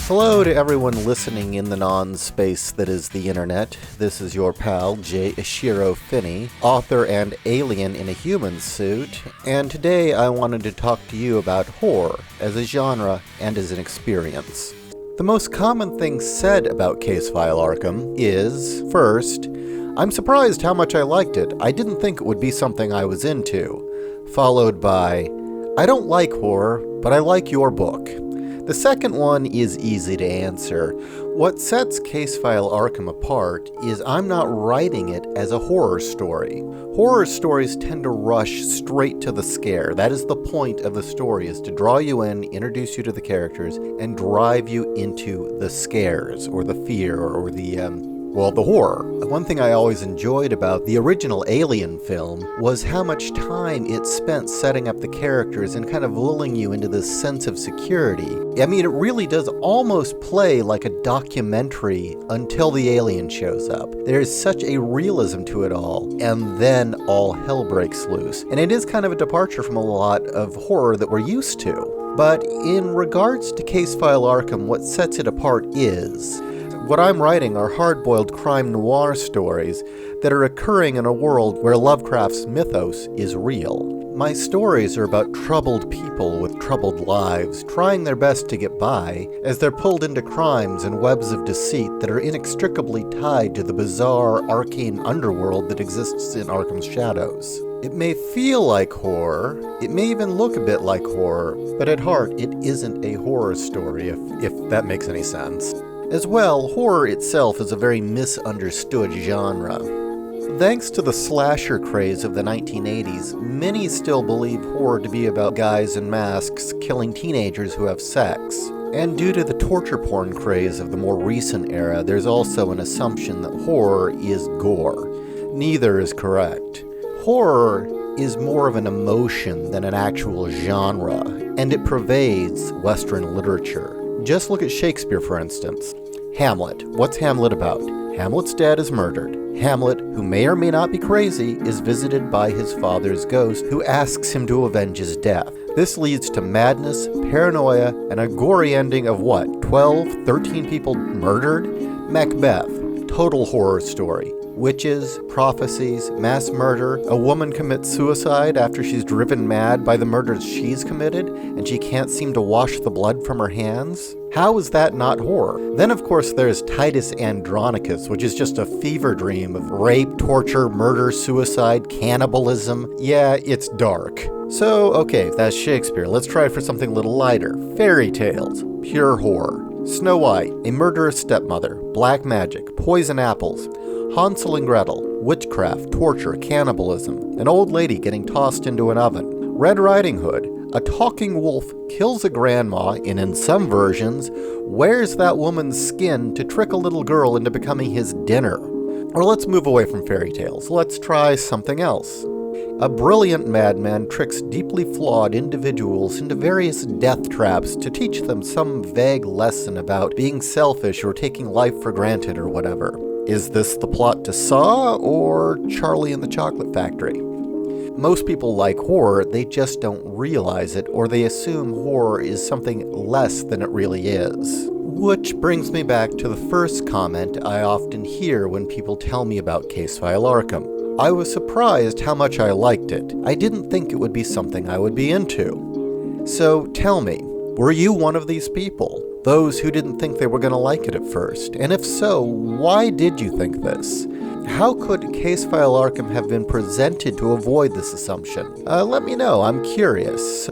Hello to everyone listening in the non-space that is the internet. This is your pal, J. Ishiro Finney, author and alien in a human suit, and today I wanted to talk to you about horror as a genre and as an experience. The most common thing said about Case File Arkham is, first, I'm surprised how much I liked it. I didn't think it would be something I was into. Followed by, I don't like horror, but I like your book. The second one is easy to answer. What sets Case File Arkham apart is I'm not writing it as a horror story. Horror stories tend to rush straight to the scare. That is the point of the story, is to draw you in, introduce you to the characters, and drive you into the scares, or the fear, or the horror. One thing I always enjoyed about the original Alien film was how much time it spent setting up the characters and kind of lulling you into this sense of security. I mean, it really does almost play like a documentary until the alien shows up. There's such a realism to it all, and then all hell breaks loose. And it is kind of a departure from a lot of horror that we're used to. But in regards to Case File Arkham, what sets it apart is, what I'm writing are hard-boiled crime noir stories that are occurring in a world where Lovecraft's mythos is real. My stories are about troubled people with troubled lives, trying their best to get by, as they're pulled into crimes and webs of deceit that are inextricably tied to the bizarre, arcane underworld that exists in Arkham's shadows. It may feel like horror, it may even look a bit like horror, but at heart it isn't a horror story, if that makes any sense. As well, horror itself is a very misunderstood genre. Thanks to the slasher craze of the 1980s, many still believe horror to be about guys in masks killing teenagers who have sex. And due to the torture porn craze of the more recent era, there's also an assumption that horror is gore. Neither is correct. Horror is more of an emotion than an actual genre, and it pervades Western literature. Just look at Shakespeare, for instance. Hamlet. What's Hamlet about? Hamlet's dad is murdered. Hamlet, who may or may not be crazy, is visited by his father's ghost, who asks him to avenge his death. This leads to madness, paranoia, and a gory ending of what? 12, 13 people murdered? Macbeth. Total horror story. Witches, prophecies, mass murder, a woman commits suicide after she's driven mad by the murders she's committed, and she can't seem to wash the blood from her hands? How is that not horror? Then of course there's Titus Andronicus, which is just a fever dream of rape, torture, murder, suicide, cannibalism. Yeah, it's dark. So, okay, that's Shakespeare. Let's try for something a little lighter. Fairy tales. Pure horror. Snow White, a murderous stepmother, black magic, poison apples, Hansel and Gretel, witchcraft, torture, cannibalism, an old lady getting tossed into an oven. Red Riding Hood, a talking wolf kills a grandma and in some versions wears that woman's skin to trick a little girl into becoming his dinner. Or let's move away from fairy tales. Let's try something else. A brilliant madman tricks deeply flawed individuals into various death traps to teach them some vague lesson about being selfish or taking life for granted or whatever. Is this the plot to Saw or Charlie and the Chocolate Factory? Most people like horror, they just don't realize it, or they assume horror is something less than it really is. Which brings me back to the first comment I often hear when people tell me about Case File Arkham. I was surprised how much I liked it. I didn't think it would be something I would be into. So tell me, were you one of these people? Those who didn't think they were going to like it at first? And if so, why did you think this? How could Case File Arkham have been presented to avoid this assumption? Let me know, I'm curious.